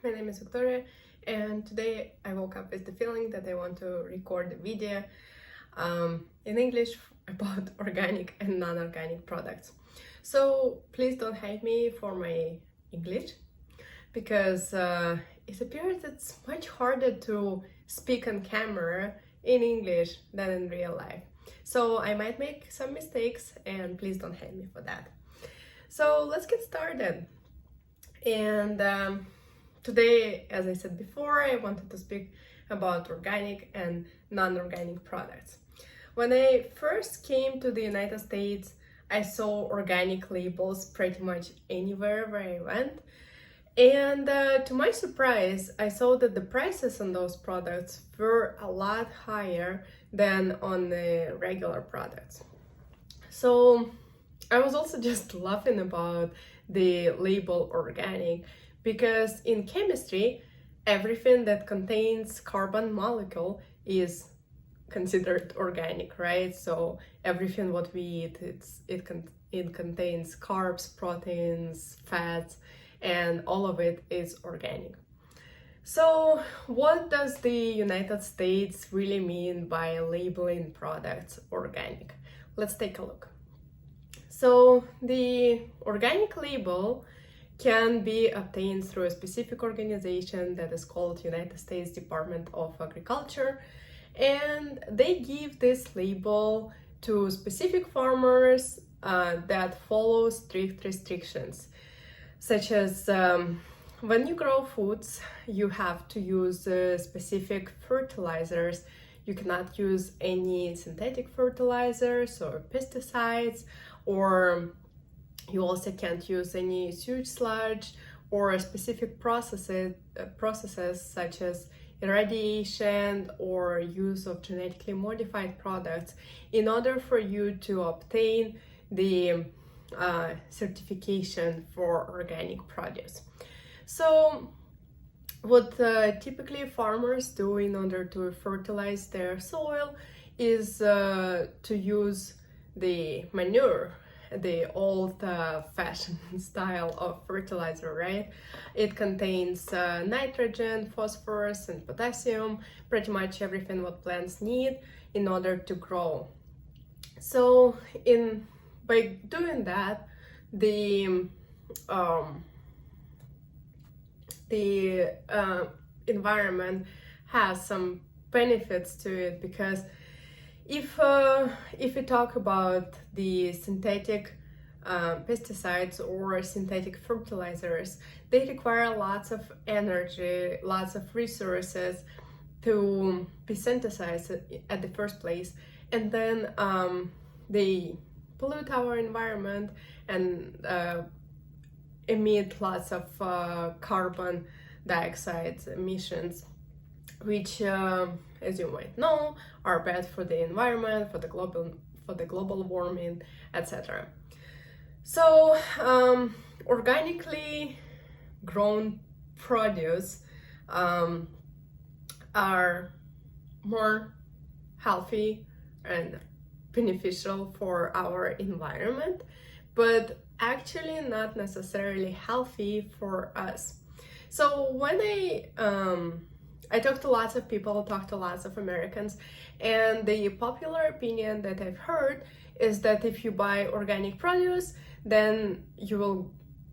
My name is Victoria, and today I woke up with the feeling that I want to record a video in English about organic and non-organic products. So please don't hate me for my English, because it appears it's much harder to speak on camera in English than in real life. So I might make some mistakes, and please don't hate me for that. So let's get started. And today, as I said before, I wanted to speak about organic and non-organic products. When I first came to the United States, I saw organic labels pretty much anywhere where I went. And to my surprise, I saw that the prices on those products were a lot higher than on the regular products. So I was also just laughing about the label organic, because in chemistry, everything that contains carbon molecule is considered organic, right? So everything what we eat, it contains carbs, proteins, fats, and all of it is organic. So what does the United States really mean by labeling products organic? Let's take a look. So the organic label can be obtained through a specific organization that is called United States Department of Agriculture, and they give this label to specific farmers that follow strict restrictions, such as when you grow foods, you have to use specific fertilizers. You cannot use any synthetic fertilizers or pesticides, or you also can't use any sewage sludge or specific processes such as irradiation or use of genetically modified products in order for you to obtain the certification for organic produce. So what typically farmers do in order to fertilize their soil is to use the manure, the old fashioned style of fertilizer, right? It contains nitrogen, phosphorus, and potassium, pretty much everything what plants need in order to grow. So by doing that, the environment has some benefits to it, because if we talk about the synthetic pesticides or synthetic fertilizers, they require lots of energy, lots of resources to be synthesized at the first place, and then they pollute our environment and emit lots of carbon dioxide emissions, which, as you might know, are bad for the environment, for the global warming, etc. So organically grown produce are more healthy and beneficial for our environment, but actually not necessarily healthy for us. So when I talked to lots of people, talked to lots of Americans, and the popular opinion that I've heard is that if you buy organic produce, then you will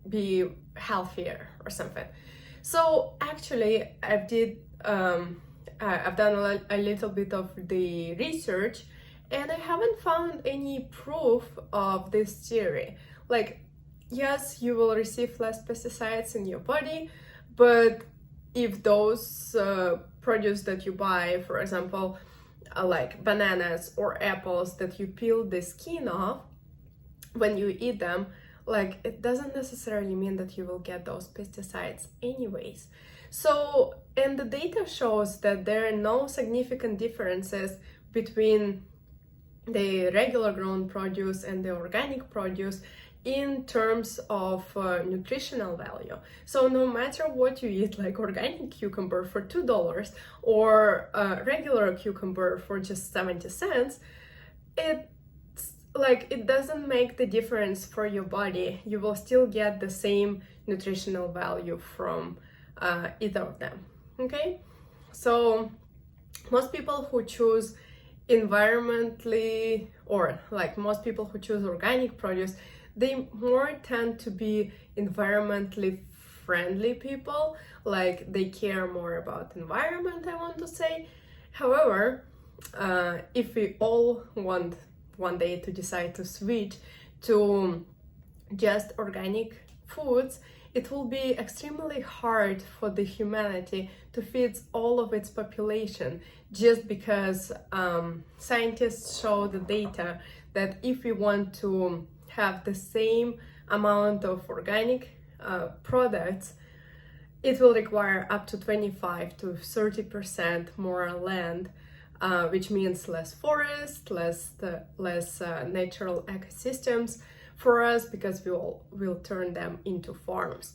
be healthier or something. So actually, I've done a little bit of the research, and I haven't found any proof of this theory. Like, yes, you will receive less pesticides in your body, but if those produce that you buy, for example, like bananas or apples that you peel the skin off, when you eat them, like, it doesn't necessarily mean that you will get those pesticides anyways. So, and the data shows that there are no significant differences between the regular grown produce and the organic produce in terms of nutritional value. So no matter what you eat, like organic cucumber for $2 or regular cucumber for just 70 cents, it doesn't make the difference for your body. You will still get the same nutritional value from either of them. Okay, so most people who choose environmentally, or like most people who choose organic produce, they more tend to be environmentally friendly people, like they care more about environment, I want to say. However, if we all want one day to decide to switch to just organic foods, it will be extremely hard for the humanity to feed all of its population, just because scientists show the data that if we want to have the same amount of organic products, it will require up to 25 to 30% more land, which means less forest, less natural ecosystems for us, because we'll turn them into farms,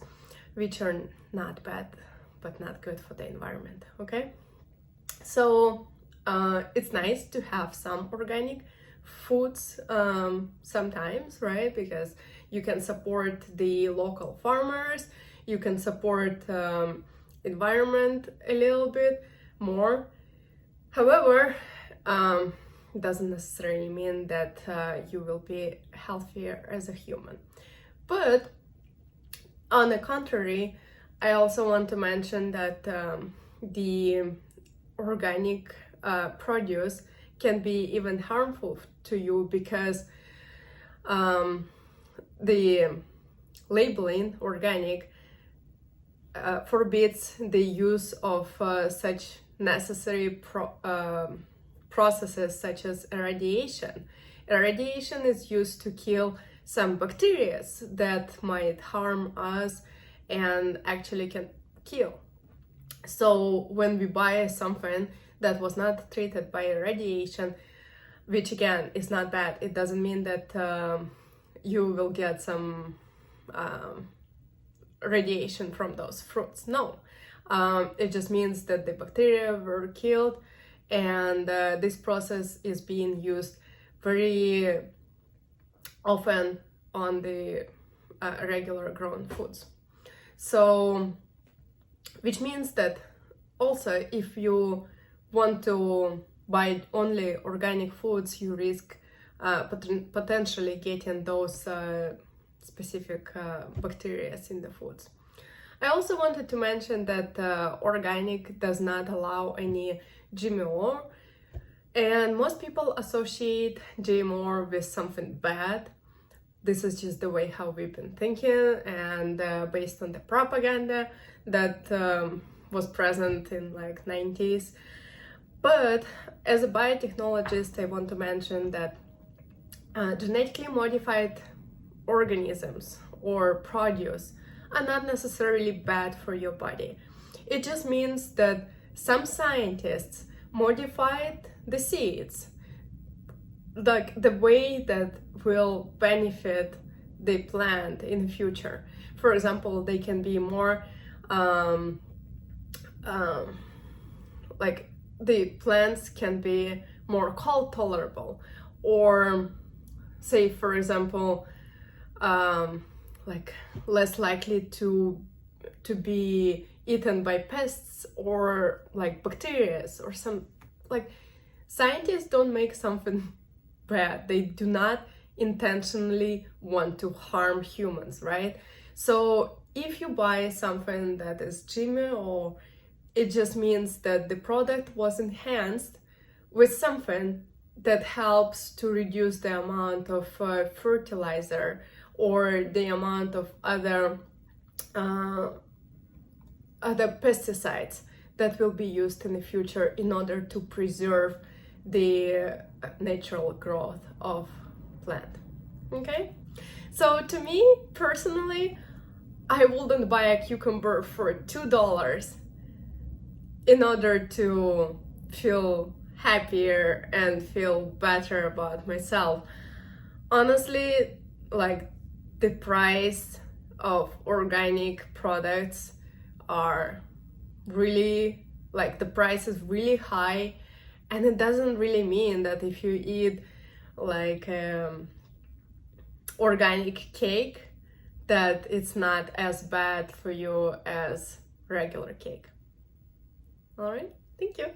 which are not bad but not good for the environment. Okay, so it's nice to have some organic foods sometimes, right? Because you can support the local farmers, you can support environment a little bit more. However, it doesn't necessarily mean that you will be healthier as a human. But on the contrary, I also want to mention that the organic produce can be even harmful to you, because the labeling organic forbids the use of such necessary processes such as irradiation. Irradiation is used to kill some bacteria that might harm us and actually can kill. So when we buy something that was not treated by irradiation, which again is not bad, it doesn't mean that you will get some radiation from those fruits. No, it just means that the bacteria were killed, and this process is being used very often on the regular grown foods. So, which means that also if you want to buy only organic foods, you risk potentially getting those specific bacteria in the foods. I also wanted to mention that organic does not allow any GMO, and most people associate GMO with something bad. This is just the way how we've been thinking, and based on the propaganda that was present in like 90s. But as a biotechnologist, I want to mention that genetically modified organisms or produce are not necessarily bad for your body. It just means that some scientists modified the seeds, like the way that will benefit the plant in the future. For example, they can be more like the plants can be more cold tolerable, or say for example like less likely to be eaten by pests or like bacteria or some, like scientists don't make something bad. They do not intentionally want to harm humans, right? So if you buy something that is GMO, it just means that the product was enhanced with something that helps to reduce the amount of fertilizer or the amount of other pesticides that will be used in the future in order to preserve the natural growth of plant. Okay, so to me personally, I wouldn't buy a cucumber for $2 in order to feel happier and feel better about myself. Honestly, like the price of organic products are really, like the price is really high, and it doesn't really mean that if you eat like organic cake that it's not as bad for you as regular cake. All right, thank you.